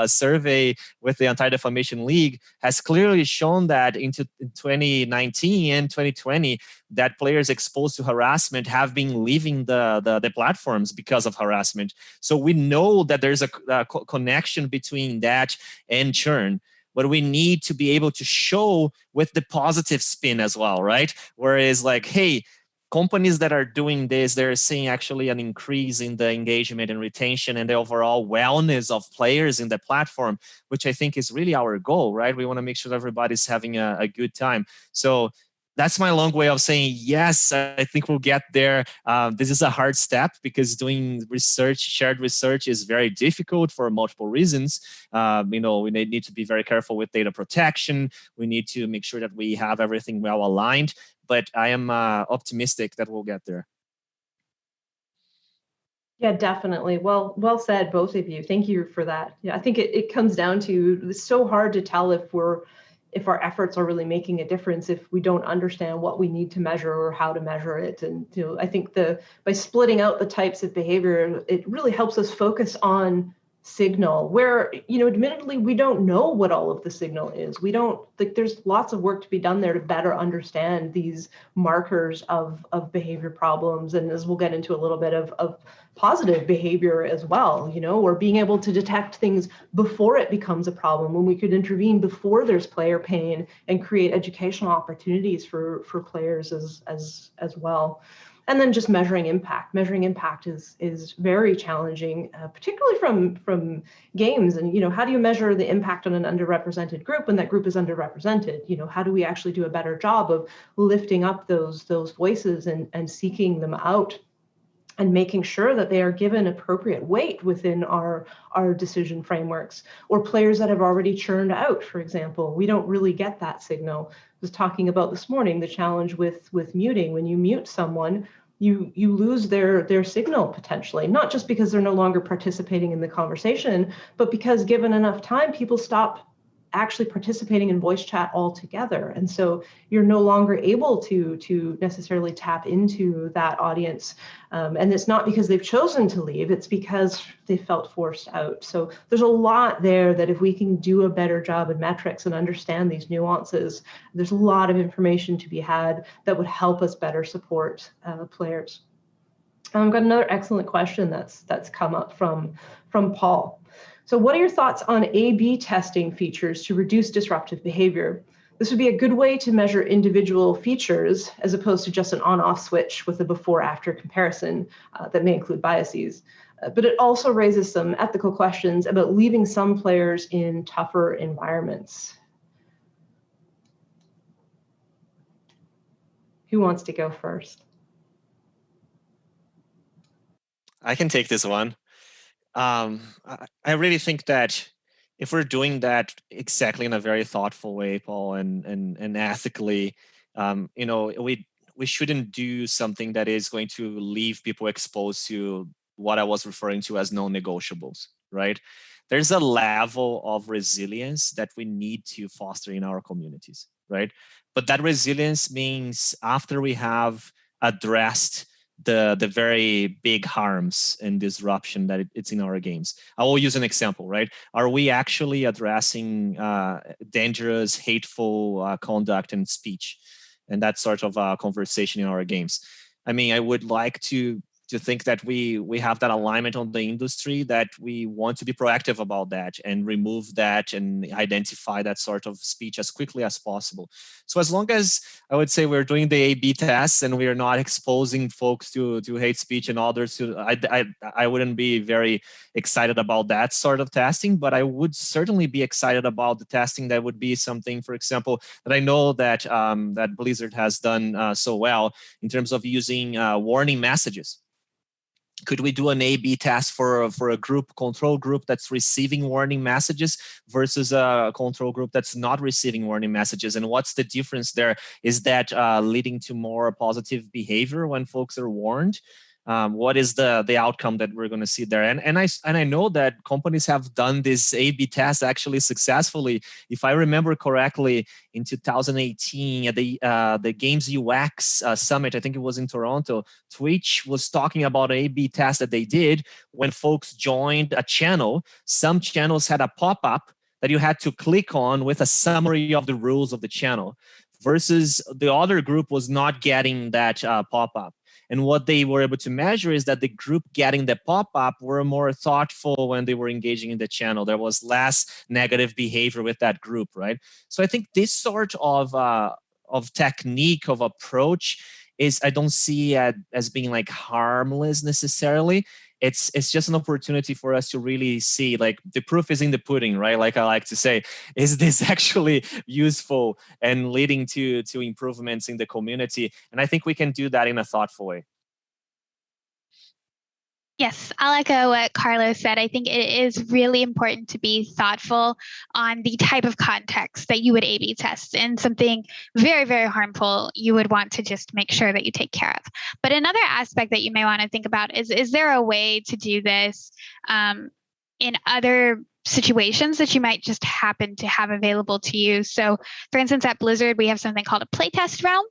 survey with the Anti-Defamation League has clearly shown that in 2019 and 2020, that players exposed to harassment have been leaving the platforms because of harassment. So we know that there's a connection between that and churn. But we need to be able to show with the positive spin as well, right? Whereas like, hey, companies that are doing this, they're seeing actually an increase in the engagement and retention and the overall wellness of players in the platform, which I think is really our goal, right? We want to make sure everybody's having a good time. So that's my long way of saying, yes, I think we'll get there. This is a hard step because doing research, shared research, is very difficult for multiple reasons. We need to be very careful with data protection. We need to make sure that we have everything well aligned. But I am optimistic that we'll get there. Yeah, definitely. Well said, both of you. Thank you for that. Yeah, I think it comes down to, it's so hard to tell if our efforts are really making a difference if we don't understand what we need to measure or how to measure it. And I think by splitting out the types of behavior, it really helps us focus on signal where, admittedly, we don't know what all of the signal is. We don't like, there's lots of work to be done there to better understand these markers of behavior problems. And as we'll get into a little bit of positive behavior as well, or being able to detect things before it becomes a problem, when we could intervene before there's player pain and create educational opportunities for players as well. And then just measuring impact. Measuring impact is very challenging, particularly from games. And how do you measure the impact on an underrepresented group when that group is underrepresented? How do we actually do a better job of lifting up those voices and seeking them out, and making sure that they are given appropriate weight within our decision frameworks? Or players that have already churned out, for example, we don't really get that signal. I was talking about this morning the challenge with muting. When you mute someone, you lose their signal potentially, not just because they're no longer participating in the conversation, but because given enough time, people stop actually participating in voice chat altogether. And so you're no longer able to necessarily tap into that audience. And it's not because they've chosen to leave, it's because they felt forced out. So there's a lot there that if we can do a better job in metrics and understand these nuances, there's a lot of information to be had that would help us better support players. I've got another excellent question that's come up from Paul. So what are your thoughts on A/B testing features to reduce disruptive behavior? This would be a good way to measure individual features as opposed to just an on-off switch with a before-after comparison that may include biases. But it also raises some ethical questions about leaving some players in tougher environments. Who wants to go first? I can take this one. I really think that if we're doing that exactly in a very thoughtful way, Paul, and ethically, we shouldn't do something that is going to leave people exposed to what I was referring to as non-negotiables, right? There's a level of resilience that we need to foster in our communities, right? But that resilience means after we have addressed the very big harms and disruption that it's in our games. I will use an example, right? Are we actually addressing dangerous, hateful conduct and speech and that sort of conversation in our games? I mean, I would like to think that we have that alignment on the industry, that we want to be proactive about that and remove that and identify that sort of speech as quickly as possible. So as long as I would say we're doing the A/B tests and we are not exposing folks to hate speech and others to, I wouldn't be very excited about that sort of testing, but I would certainly be excited about the testing that would be something, for example, that I know that that Blizzard has done so well in terms of using warning messages. Could we do an A/B test for a control group that's receiving warning messages versus a control group that's not receiving warning messages? And what's the difference there? Is that leading to more positive behavior when folks are warned? What is the outcome that we're going to see there? And I know that companies have done this A/B test actually successfully. If I remember correctly, in 2018 at the Games UX Summit, I think it was in Toronto, Twitch was talking about A/B test that they did when folks joined a channel. Some channels had a pop-up that you had to click on with a summary of the rules of the channel, versus the other group was not getting that pop-up. And what they were able to measure is that the group getting the pop-up were more thoughtful when they were engaging in the channel. There was less negative behavior with that group, right? So I think this sort of technique, of approach, I don't see as being like harmless necessarily. It's just an opportunity for us to really see, like, the proof is in the pudding, right? Like I like to say, is this actually useful and leading to improvements in the community? And I think we can do that in a thoughtful way. Yes, I'll echo what Carlos said. I think it is really important to be thoughtful on the type of context that you would A/B test, and something very, very harmful you would want to just make sure that you take care of. But another aspect that you may want to think about is there a way to do this in other situations that you might just happen to have available to you? So for instance, at Blizzard, we have something called a playtest realm.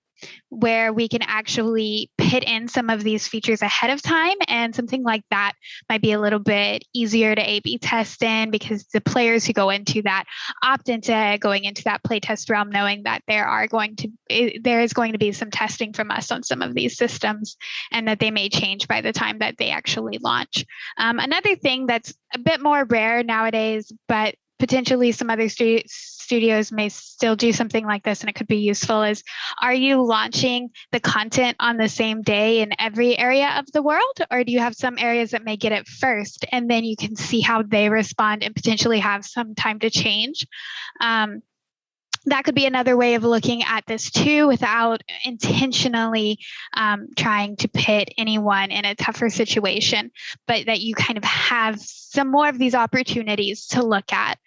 where we can actually put in some of these features ahead of time. And something like that might be a little bit easier to A/B test in, because the players who go into that opt into going into that playtest realm knowing that there is going to be some testing from us on some of these systems, and that they may change by the time that they actually launch. Another thing that's a bit more rare nowadays, but potentially some other studios may still do something like this and it could be useful, is, are you launching the content on the same day in every area of the world? Or do you have some areas that may get it first, and then you can see how they respond and potentially have some time to change? That could be another way of looking at this too, without intentionally trying to pit anyone in a tougher situation, but that you kind of have some more of these opportunities to look at.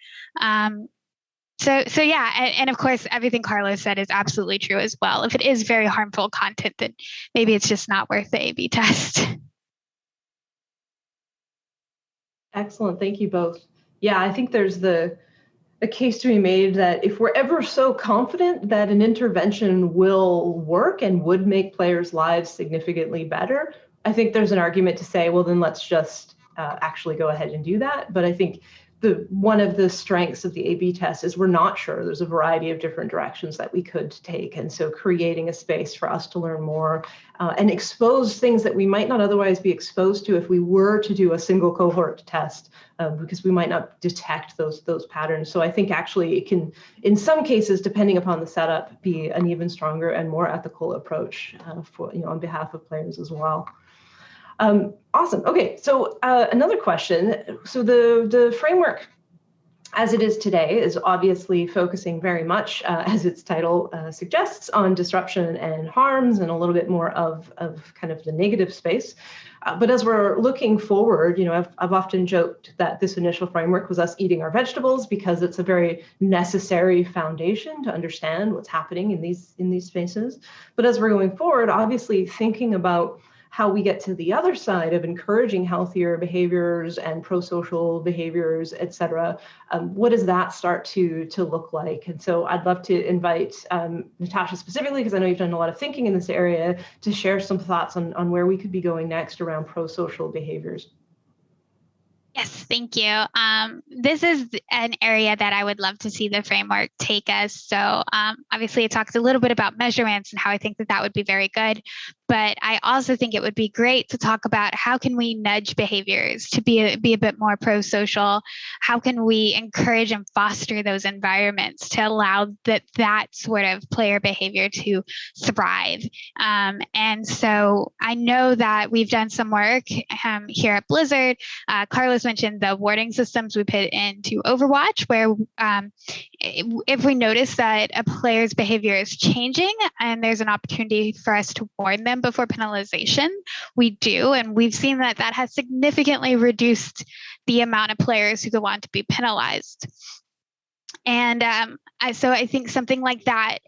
So yeah, and of course, everything Carlos said is absolutely true as well. If it is very harmful content, then maybe it's just not worth the A/B test. Excellent, thank you both. Yeah, I think there's a case to be made that if we're ever so confident that an intervention will work and would make players' lives significantly better, I think there's an argument to say, well, then let's just actually go ahead and do that. But I think one of the strengths of the A/B test is we're not sure. There's a variety of different directions that we could take. And so creating a space for us to learn more and expose things that we might not otherwise be exposed to if we were to do a single cohort test, because we might not detect those patterns. So I think actually it can, in some cases, depending upon the setup, be an even stronger and more ethical approach for, on behalf of players as well. Awesome. Okay, so another question. So the framework as it is today is obviously focusing very much, as its title suggests, on disruption and harms and a little bit more of kind of the negative space. But as we're looking forward, I've often joked that this initial framework was us eating our vegetables, because it's a very necessary foundation to understand what's happening in these spaces. But as we're going forward, obviously thinking about how we get to the other side of encouraging healthier behaviors and pro-social behaviors, et cetera, what does that start to look like? And so I'd love to invite Natasha specifically, because I know you've done a lot of thinking in this area, to share some thoughts on where we could be going next around pro-social behaviors. Yes, thank you. This is an area that I would love to see the framework take us. So obviously it talks a little bit about measurements and how I think that would be very good. But I also think it would be great to talk about how can we nudge behaviors to be a bit more pro-social? How can we encourage and foster those environments to allow that sort of player behavior to thrive? And so I know that we've done some work here at Blizzard. Carlos mentioned the warding systems we put into Overwatch, where if we notice that a player's behavior is changing and there's an opportunity for us to warn them before penalization, we do. And we've seen that has significantly reduced the amount of players who go on to be penalized. And so I think something like that,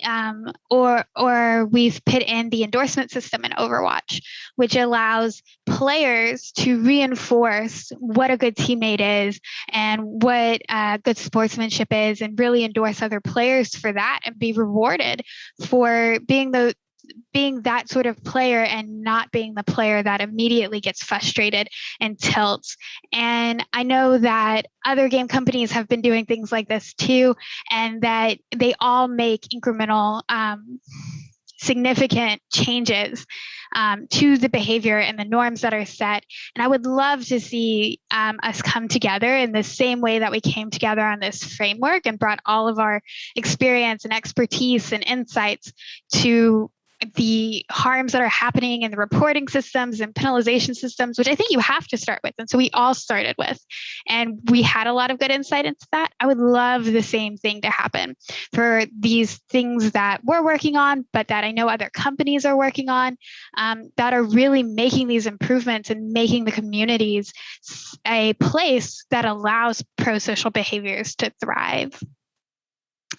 or we've put in the endorsement system in Overwatch, which allows players to reinforce what a good teammate is and what good sportsmanship is, and really endorse other players for that and be rewarded for being that sort of player and not being the player that immediately gets frustrated and tilts. And I know that other game companies have been doing things like this too, and that they all make incremental significant changes to the behavior and the norms that are set. And I would love to see us come together in the same way that we came together on this framework and brought all of our experience and expertise and insights to the harms that are happening in the reporting systems and penalization systems, which I think you have to start with. And so we all started with, and we had a lot of good insight into that. I would love the same thing to happen for these things that we're working on, but that I know other companies are working on, that are really making these improvements and making the communities a place that allows pro-social behaviors to thrive.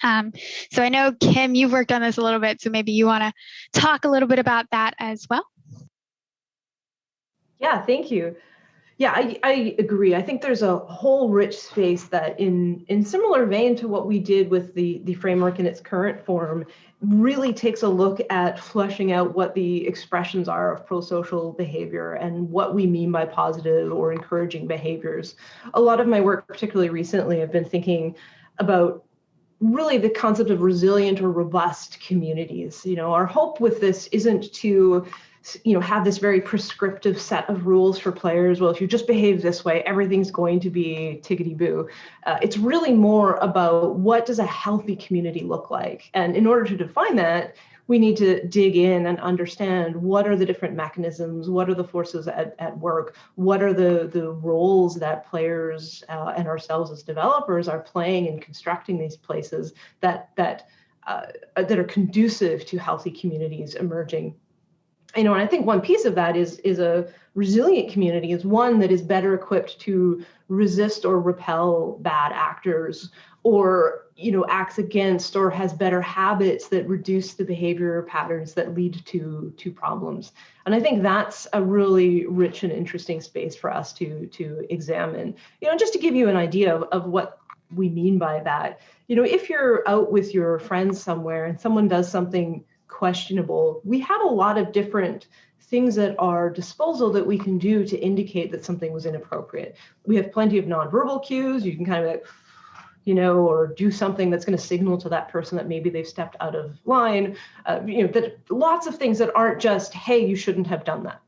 So I know, Kim, you've worked on this a little bit, so maybe you want to talk a little bit about that as well. Yeah, thank you. Yeah, I agree. I think there's a whole rich space that in similar vein to what we did with the framework in its current form, really takes a look at fleshing out what the expressions are of pro-social behavior and what we mean by positive or encouraging behaviors. A lot of my work, particularly recently, I've been thinking about really the concept of resilient or robust communities. Our hope with this isn't to have this very prescriptive set of rules for players. Well, if you just behave this way, everything's going to be tickety-boo. It's really more about what does a healthy community look like? And in order to define that, we need to dig in and understand what are the different mechanisms, what are the forces at work, what are the roles that players and ourselves as developers are playing in constructing these places that are conducive to healthy communities emerging. And I think one piece of that is a resilient community is one that is better equipped to resist or repel bad actors, or acts against or has better habits that reduce the behavior patterns that lead to problems. And I think that's a really rich and interesting space for us to examine. Just to give you an idea of what we mean by that, if you're out with your friends somewhere and someone does something questionable, we have a lot of different things at our disposal that we can do to indicate that something was inappropriate. We have plenty of nonverbal cues. You can kind of or do something that's going to signal to that person that maybe they've stepped out of line. That lots of things that aren't just, hey, you shouldn't have done that.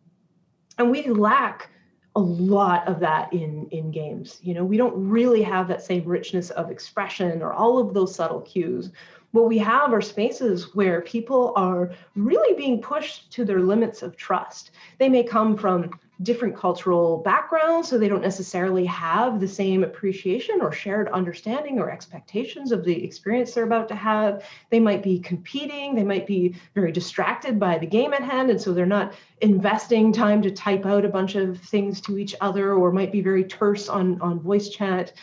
And we lack a lot of that in games. We don't really have that same richness of expression or all of those subtle cues. What we have are spaces where people are really being pushed to their limits of trust. They may come from different cultural backgrounds, so they don't necessarily have the same appreciation or shared understanding or expectations of the experience they're about to have. They might be competing, they might be very distracted by the game at hand, and so they're not investing time to type out a bunch of things to each other, or might be very terse on voice chat.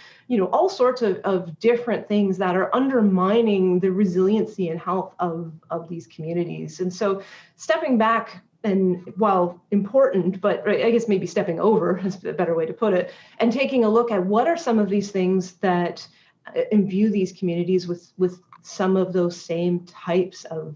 All sorts of different things that are undermining the resiliency and health of these communities. And so stepping back, and while important, but I guess maybe stepping over is a better way to put it, and taking a look at what are some of these things that imbue these communities with some of those same types of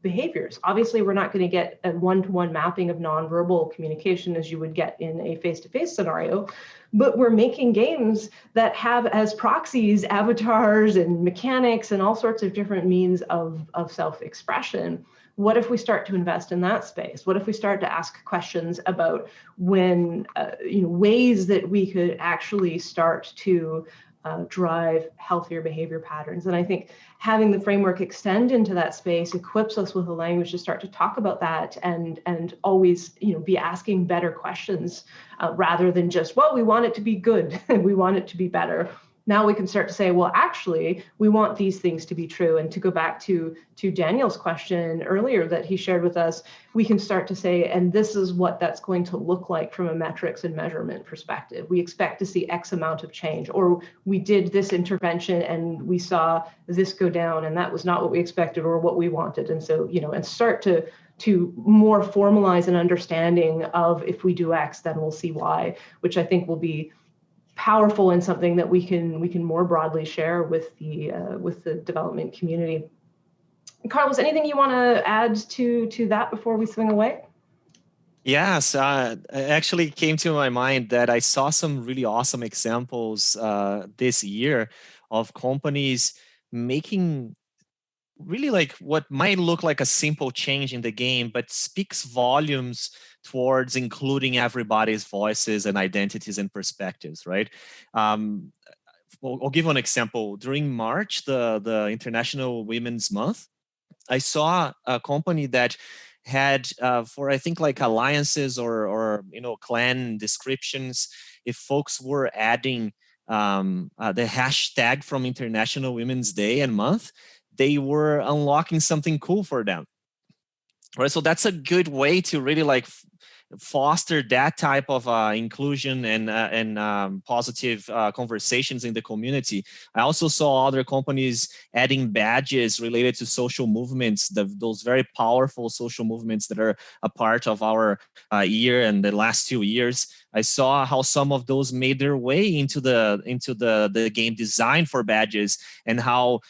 behaviors. Obviously, we're not going to get a one-to-one mapping of nonverbal communication as you would get in a face-to-face scenario, but we're making games that have as proxies avatars and mechanics and all sorts of different means of self-expression. What if we start to invest in that space? What if we start to ask questions about when, ways that we could actually start to drive healthier behavior patterns? And I think having the framework extend into that space equips us with a language to start to talk about that and always, be asking better questions rather than just, well, we want it to be good and we want it to be better. Now we can start to say, well, actually, we want these things to be true. And to go back to Daniel's question earlier that he shared with us, we can start to say, and this is what that's going to look like from a metrics and measurement perspective. We expect to see X amount of change, or we did this intervention and we saw this go down and that was not what we expected or what we wanted. And so, and start to more formalize an understanding of, if we do X, then we'll see Y, which I think will be powerful and something that we can more broadly share with the development community. Carlos, anything you want to add to that before we swing away? Yes, it actually came to my mind that I saw some really awesome examples this year of companies making really like what might look like a simple change in the game, but speaks volumes towards including everybody's voices and identities and perspectives, right? I'll give one example. During March, the International Women's Month, I saw a company that had for I think like alliances or clan descriptions, if folks were adding the hashtag from International Women's Day and month, they were unlocking something cool for them, right? So that's a good way to really like foster that type of inclusion and positive conversations in the community. I also saw other companies adding badges related to social movements, those very powerful social movements that are a part of our year and the last 2 years. I saw how some of those made their way into the game design for badges, and how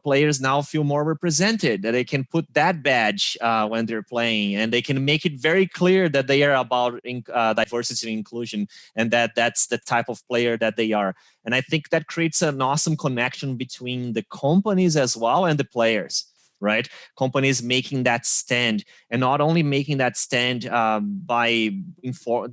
players now feel more represented, that they can put that badge when they're playing, and they can make it very clear that they are about diversity and inclusion, and that's the type of player that they are. And I think that creates an awesome connection between the companies as well and the players, right? Companies making that stand, and not only making that stand by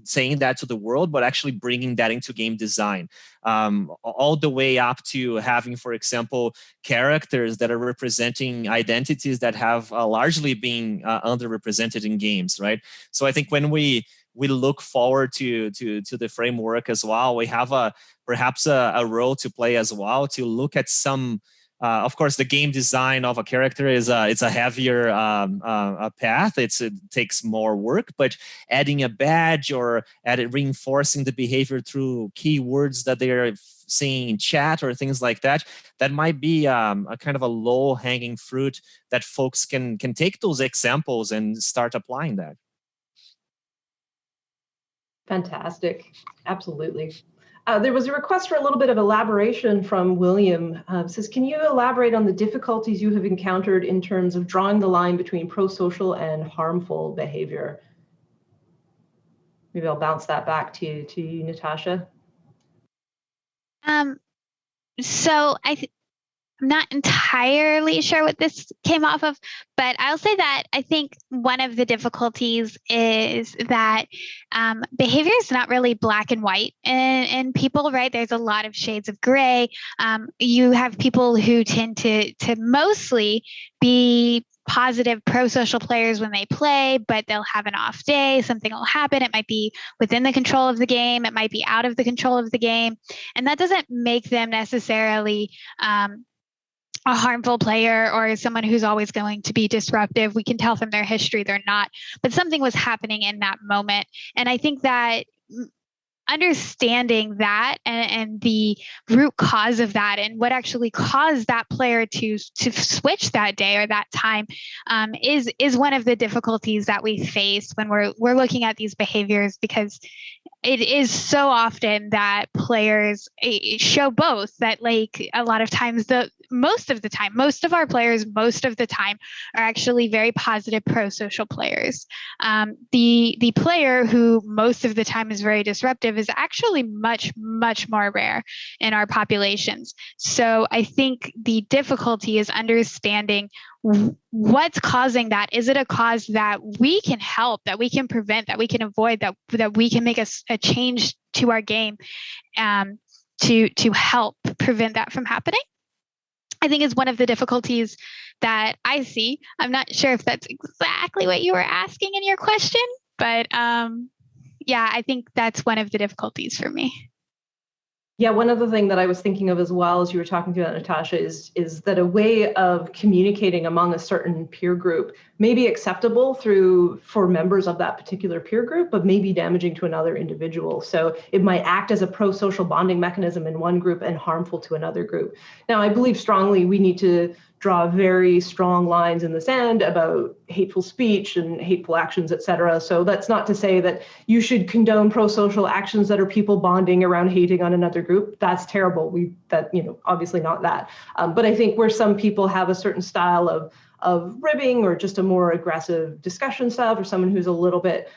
saying that to the world, but actually bringing that into game design, all the way up to having, for example, characters that are representing identities that have largely been underrepresented in games, right? So I think when we look forward to the framework as well, we have perhaps a role to play as well, to look at some. Of course, the game design of a character is it's a heavier path. It takes more work, but adding a badge or reinforcing the behavior through keywords that they are seeing in chat or things like that, that might be a kind of a low-hanging fruit that folks can take those examples and start applying that. Fantastic. Absolutely. There was a request for a little bit of elaboration from William. Says, can you elaborate on the difficulties you have encountered in terms of drawing the line between pro-social and harmful behavior? Maybe I'll bounce that back to you, Natasha. So I'm not entirely sure what this came off of, but I'll say that I think one of the difficulties is that behavior is not really black and white in people, right? There's a lot of shades of gray. You have people who tend to mostly be positive pro-social players when they play, but they'll have an off day, something will happen. It might be within the control of the game, it might be out of the control of the game. And that doesn't make them necessarily a harmful player or someone who's always going to be disruptive. We can tell from their history they're not, but something was happening in that moment. And I think that understanding that and the root cause of that and what actually caused that player to switch that day or that time is one of the difficulties that we face when we're looking at these behaviors, because it is so often that players show both, that like a lot of times most of our players most of the time are actually very positive pro-social players. The player who most of the time is very disruptive is actually much more rare in our populations. So I think the difficulty is understanding what's causing that. Is it a cause that we can help, that we can prevent, that we can avoid, that we can make a change to our game to help prevent that from happening? I think is one of the difficulties that I see. I'm not sure if that's exactly what you were asking in your question, but yeah, I think that's one of the difficulties for me. Yeah, one other thing that I was thinking of as well as you were talking to that, Natasha, is that a way of communicating among a certain peer group may be acceptable for members of that particular peer group, but may be damaging to another individual. So it might act as a pro-social bonding mechanism in one group and harmful to another group. Now, I believe strongly we need to draw very strong lines in the sand about hateful speech and hateful actions, et cetera. So that's not to say that you should condone pro-social actions that are people bonding around hating on another group. That's terrible. Obviously not that. But I think where some people have a certain style of ribbing or just a more aggressive discussion style for someone who's a little bit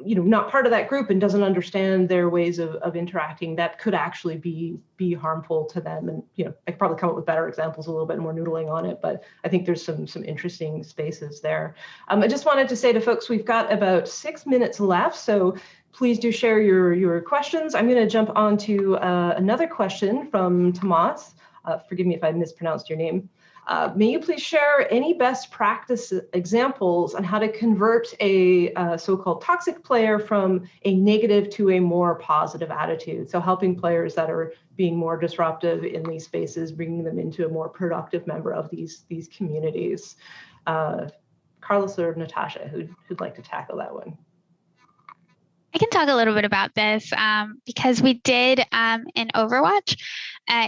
not part of that group and doesn't understand their ways of interacting, that could actually be harmful to them. And I could probably come up with better examples, a little bit more noodling on it, but I think there's some interesting spaces there. I just wanted to say to folks, we've got about 6 minutes left, so please do share your questions. I'm going to jump on to another question from Tomas. Forgive me if I mispronounced your name. May you please share any best practice examples on how to convert a so-called toxic player from a negative to a more positive attitude? So helping players that are being more disruptive in these spaces, bringing them into a more productive member of these communities. Carlos or Natasha, who'd like to tackle that one? I can talk a little bit about this because we did in Overwatch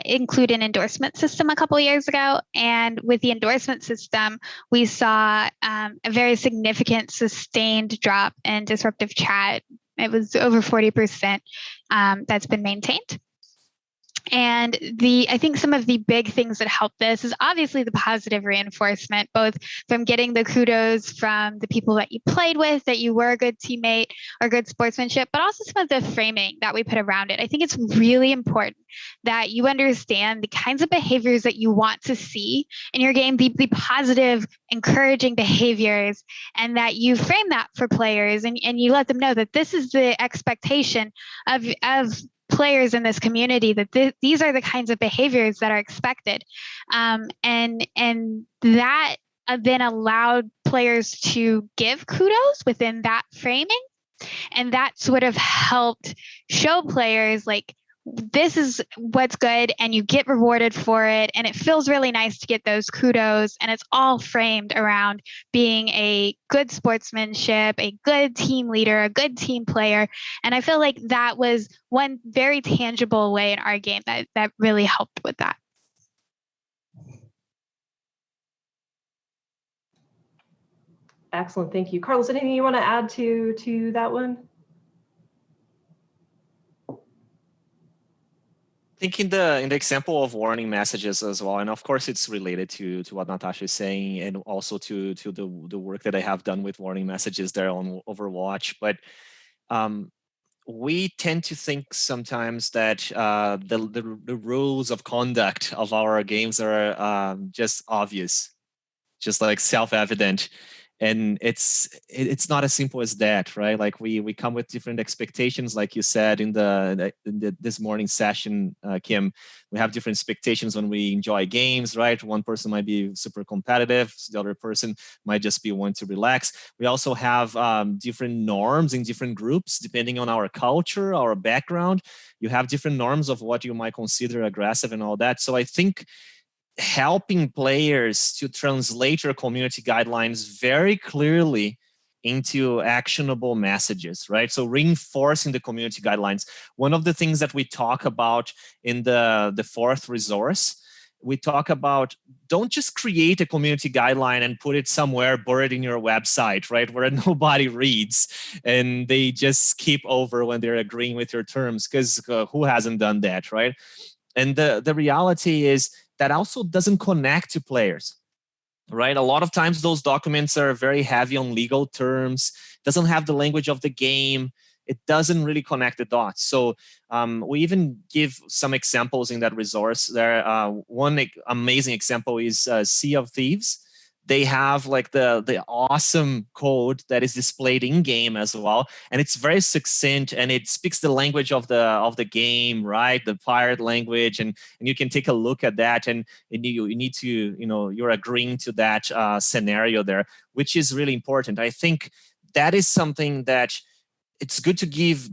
include an endorsement system a couple of years ago. And with the endorsement system, we saw a very significant sustained drop in disruptive chat It was over 40% that's been maintained. And I think some of the big things that help this is obviously the positive reinforcement, both from getting the kudos from the people that you played with, that you were a good teammate or good sportsmanship, but also some of the framing that we put around it. I think it's really important that you understand the kinds of behaviors that you want to see in your game, the positive, encouraging behaviors, and that you frame that for players and you let them know that this is the expectation of players in this community, that these are the kinds of behaviors that are expected, and that then allowed players to give kudos within that framing, and that sort of helped show players like, this is what's good, and you get rewarded for it, and it feels really nice to get those kudos, and it's all framed around being a good sportsmanship, a good team leader, a good team player. And I feel like that was one very tangible way in our game that really helped with that. Excellent, thank you. Carlos, anything you want to add to that one? I think in the example of warning messages as well, and of course it's related to what Natasha is saying, and also to the work that I have done with warning messages there on Overwatch. But we tend to think sometimes that the rules of conduct of our games are just obvious, just like self-evident. And it's not as simple as that, right? Like we come with different expectations, like you said in this morning session, Kim. We have different expectations when we enjoy games, right? One person might be super competitive, the other person might just be one to relax. We also have different norms in different groups depending on our culture, our background. You have different norms of what you might consider aggressive and all that. So I think helping players to translate your community guidelines very clearly into actionable messages, right? So reinforcing the community guidelines. One of the things that we talk about in the fourth resource, we talk about, don't just create a community guideline and put it somewhere buried in your website, right? Where nobody reads and they just skip over when they're agreeing with your terms, because who hasn't done that, right? And the reality is, that also doesn't connect to players, right? A lot of times those documents are very heavy on legal terms, doesn't have the language of the game, it doesn't really connect the dots. So we even give some examples in that resource there. One amazing example is Sea of Thieves. They have like the awesome code that is displayed in game as well, and it's very succinct and it speaks the language of the game, right? The pirate language, and you can take a look at that, and you need to, you're agreeing to that scenario there, which is really important. I think that is something that it's good to give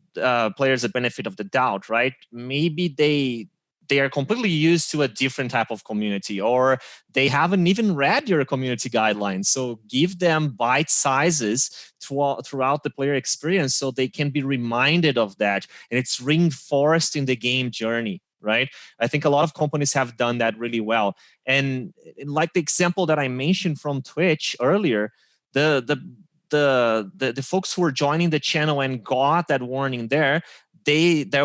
players a benefit of the doubt, right? Maybe they are completely used to a different type of community, or they haven't even read your community guidelines. So give them bite sizes throughout the player experience so they can be reminded of that, and it's reinforced in the game journey, right? I think a lot of companies have done that really well. And like the example that I mentioned from Twitch earlier, the folks who were joining the channel and got that warning there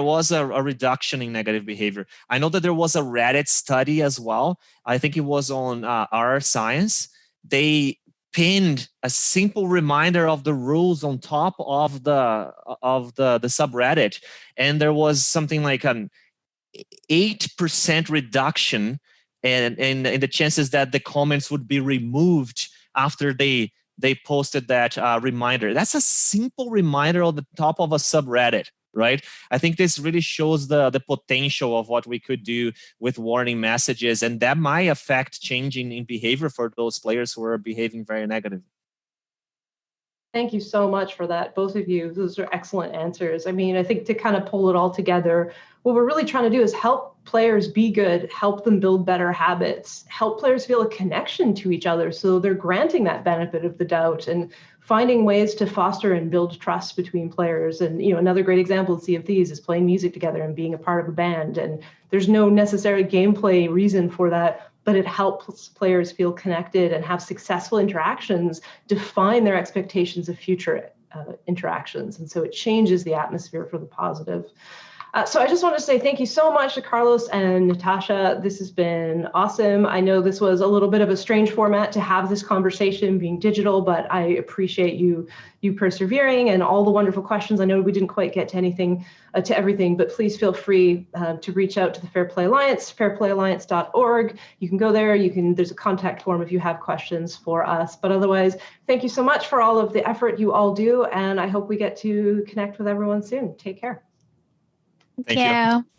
was a reduction in negative behavior. I know that there was a Reddit study as well. I think it was on R Science. They pinned a simple reminder of the rules on top of the subreddit, and there was something like an 8% reduction in the chances that the comments would be removed after they posted that reminder. That's a simple reminder on the top of a subreddit, right? I think this really shows the potential of what we could do with warning messages, and that might affect changing in behavior for those players who are behaving very negatively. Thank you so much for that, both of you. Those are excellent answers. I mean, I think to kind of pull it all together, what we're really trying to do is help players be good, help them build better habits, help players feel a connection to each other, so they're granting that benefit of the doubt and finding ways to foster and build trust between players. And another great example of Sea of Thieves is playing music together and being a part of a band. And there's no necessary gameplay reason for that, but it helps players feel connected and have successful interactions, define their expectations of future interactions. And so it changes the atmosphere for the positive. So I just want to say thank you so much to Carlos and Natasha. This has been awesome. I know this was a little bit of a strange format to have this conversation being digital, but I appreciate you persevering and all the wonderful questions. I know we didn't quite get to everything, but please feel free to reach out to the Fair Play Alliance, fairplayalliance.org. You can go there. There's a contact form if you have questions for us. But otherwise, thank you so much for all of the effort you all do, and I hope we get to connect with everyone soon. Take care. Thank you.